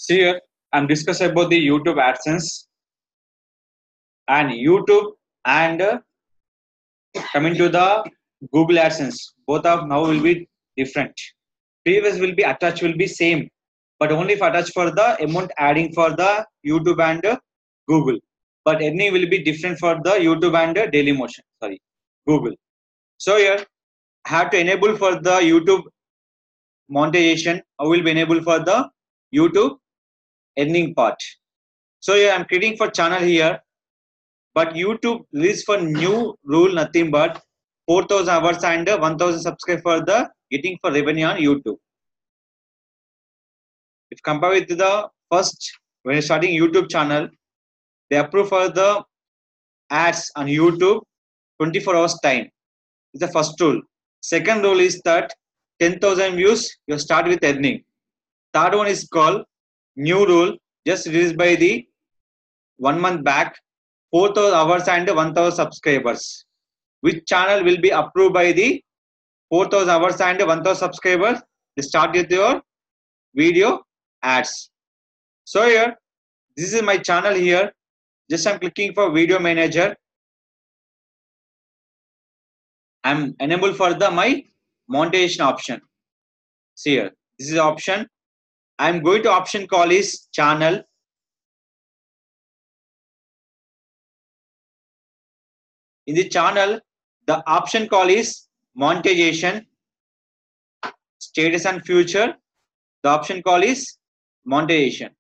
See here, I'm discussing about the YouTube AdSense and YouTube and coming to the Google AdSense. Both of now will be different. Previous will be attached will be same, but only if attached for the amount adding for the YouTube and Google. But earning will be different for the YouTube and Dailymotion. Sorry, Google. So here I have to enable for the YouTube monetization. I will be enable for the YouTube earning part. So here I'm creating for channel here. But YouTube released for new rule nothing but 4,000 hours and 1,000 subscribers for the getting for revenue on YouTube. If compare with the first when you're starting YouTube channel, they approve for the ads on YouTube 24 hours time. It's the first rule. Second rule is that 10,000 views you start with earning. Third one is called new rule just released by the 1 month back. 4,000 hours and 1,000 subscribers. Which channel will be approved by the 4,000 hours and 1,000 subscribers? They start with your video ads. So here, this is my channel here. Just I'm clicking for video manager. I'm enable for the my monetization option. See here, this is option. I'm going to option call is channel. In the channel, the option call is monetization, status and future. The option call is monetization.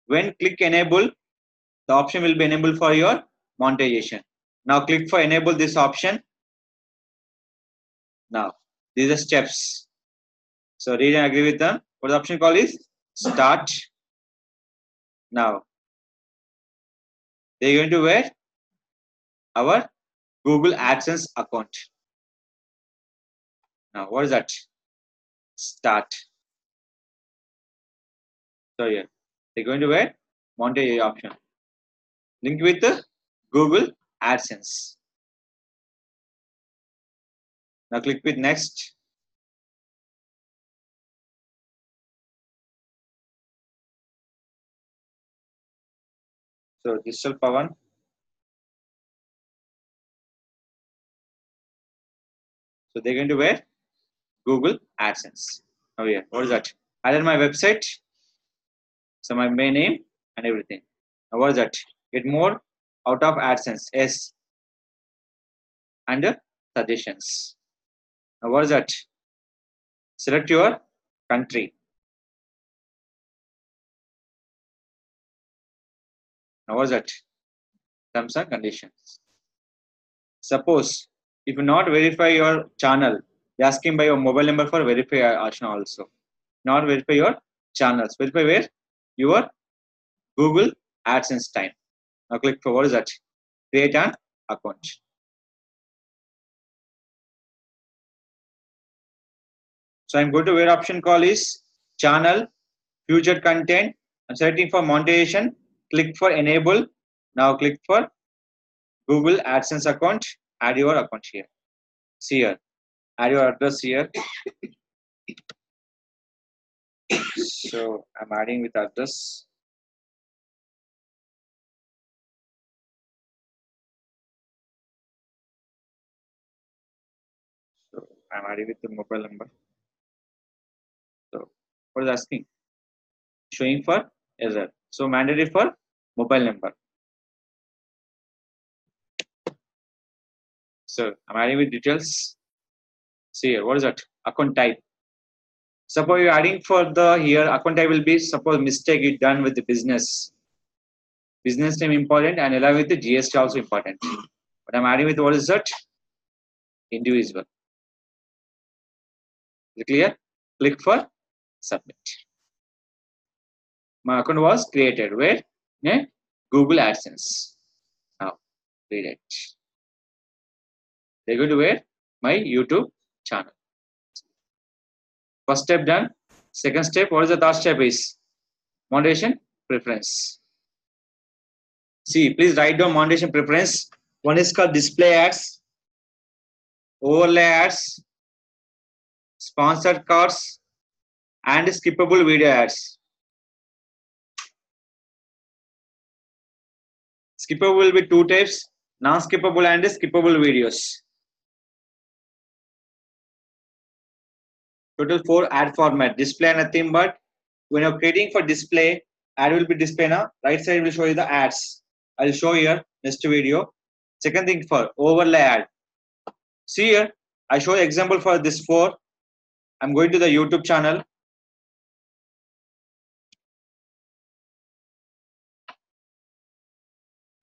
When click enable, the option will be enabled for your monetization. Now click for enable this option. Now these are steps. So read and agree with them. What the option call is start. Now they're going to wear our Google AdSense account. Now what is that? Start. So here they're going to wear monetization option. Link with the Google AdSense. Now click with next. So digital power. So they're going to wear Google AdSense. Oh yeah, what is that? Add my website. So my main name and everything. Now what is that? Get more out of AdSense. Yes. And suggestions. Now what is that? Select your country. Now what is that? Terms and conditions. Suppose if you not verify your channel, you're asking by your mobile number for verify option also. Not verify your channels. Verify where? Your Google AdSense time. Now click for what is that? Create an account. So I'm going to where option call is channel, future content. I'm selecting for monetization. Click for enable. Now click for Google AdSense account. Add your account here. See here. Add your address here. So I'm adding with address. So I'm adding with the mobile number. So what is asking? Showing for error. So mandatory for mobile number. So I'm adding with details. See here, what is that? Account type. Suppose you're adding for the here account type will be suppose mistake it done with the business. Business name important and allow with the GST also important. But I'm adding with what is that? Individual. Is it clear? Click for submit. My account was created where? Yeah? Google AdSense. Now read it. They're going to wear my YouTube channel. First step done. Second step, what is the third step is? Monetization preference. See, please write down monetization preference. One is called display ads, overlay ads, sponsored cards, and skippable video ads. Skippable will be two types, non-skippable and skippable videos. Total 4 ad format. Display nothing but when you're creating for display, ad will be display now. Right side will show you the ads. I'll show here next video. Second thing for overlay ad. See here, I show example for this 4. I'm going to the YouTube channel.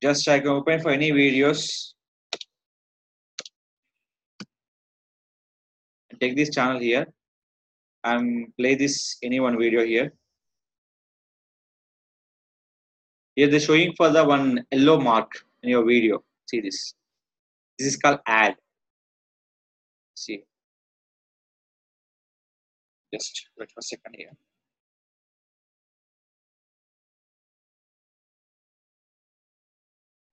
Just I can open for any videos. Take this channel here and play this any one video here. Here they're showing for the one yellow mark in your video. See this. This is called ad. See. Just wait for a second here.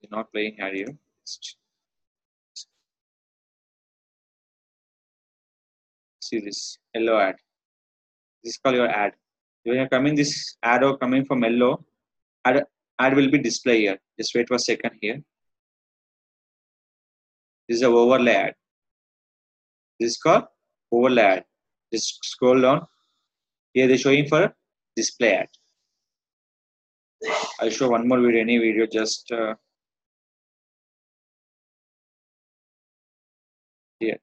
It's not playing ad here. See this yellow ad. This is called your ad. When you're coming this arrow coming from yellow, ad will be display here. Just wait for a second here. This is a overlay ad. This is called overlay ad. Just scroll down. Here they're showing for display ad. I'll show one more video, any video, just here.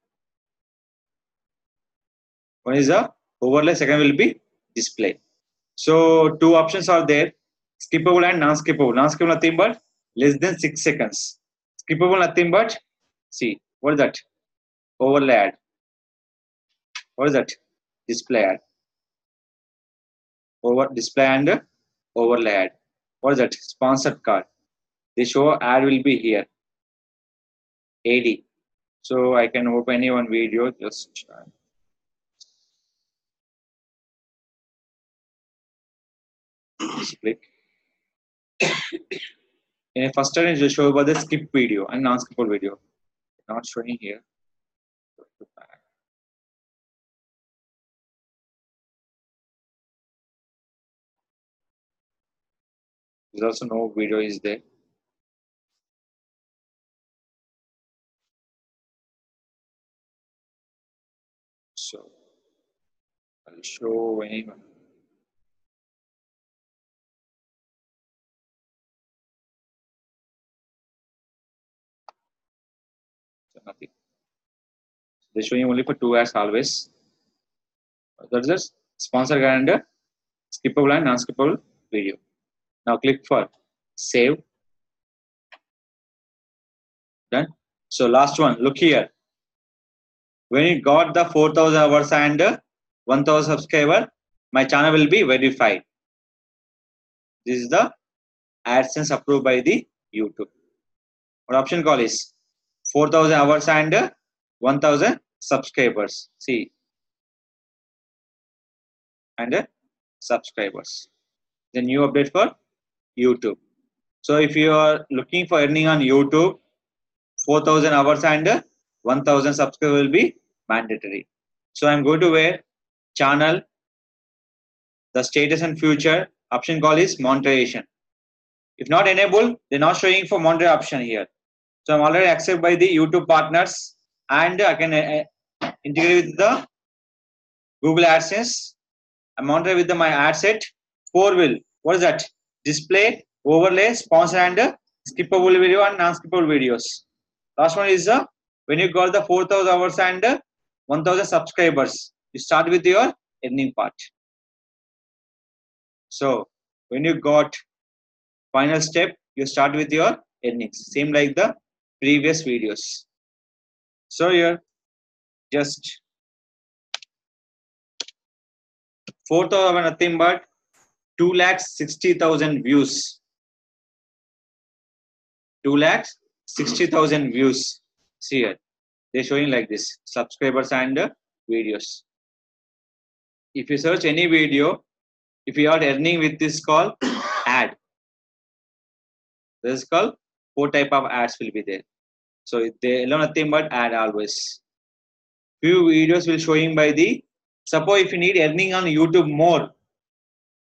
One is a overlay, second will be display. So two options are there, skippable and non-skippable. Non-skippable nothing but less than 6 seconds. Skippable nothing but, see, what is that? Overlay ad. What is that? Display ad. Over display and overlay ad. What is that? Sponsored card. The show ad will be here. AD. So I can open any one video. Just click. In a first turn, it will show about the skip video and non-skippable video. Not showing here. There's also no video is there. So I'll show anyone. So nothing. They're showing only for 2 ads always. That's just sponsor and skippable and non-skippable video. Now click for save. Done. So last one, look here. When it got the 4,000 hours and 1,000 subscriber, my channel will be verified. This is the AdSense approved by the YouTube. What option call is 4,000 hours and 1,000 subscribers. See, and subscribers. The new update for YouTube. So if you are looking for earning on YouTube, 4,000 hours and 1,000 subscribers will be mandatory. So I'm going to wear channel, the status and future option call is monetization. If not enabled, they're not showing for monetization option here. So I'm already accepted by the YouTube partners and I can integrate with the Google AdSense. I'm monetized with my ad set. 4 will. What is that? Display, overlay, sponsor and skippable video and non-skippable videos. Last one is when you got the 4,000 hours and 1,000 subscribers, you start with your earning part. So when you got final step, you start with your earnings. Same like the previous videos. So here, just 4,000 nothing but 2,60,000 views. 2,60,000 views. See here, they're showing like this, subscribers and videos. If you search any video, if you are earning with this call ad, this is called 4 type of ads will be there. So they allow nothing but ad always. Few videos will showing by the, suppose if you need earning on YouTube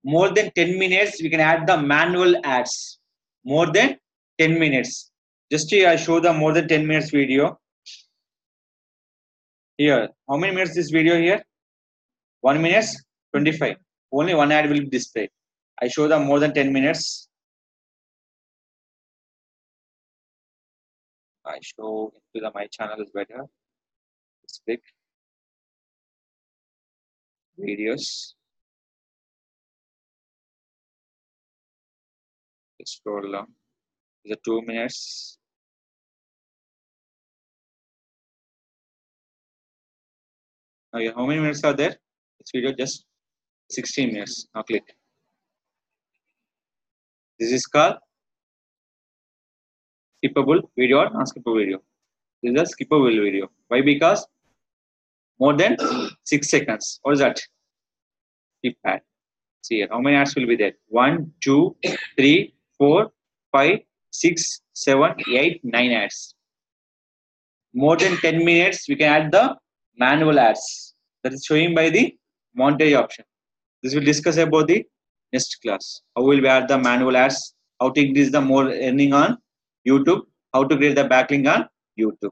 more than 10 minutes, we can add the manual ads. More than 10 minutes. Just here I show the more than 10 minutes video. Here, how many minutes this video here? 1 minute 25. Only one ad will be displayed. I show the more than 10 minutes. I show into the my channel is better. Let's click videos. Let's scroll down. The 2 minutes. Okay, how many minutes are there? This video just 16 minutes. Now click. This is called skippable video or non-skippable video. This is a skippable video. Why? Because more than 6 seconds. What is that? Skip ad. See here. How many ads will be there? 1, 2, 3, 4, 5, 6, 7, 8, 9 ads. More than 10 minutes, we can add the manual ads. That is showing by the montage option. This will discuss about the next class. How will we add the manual ads? How to increase the more earning on YouTube? How to create the backlink on YouTube?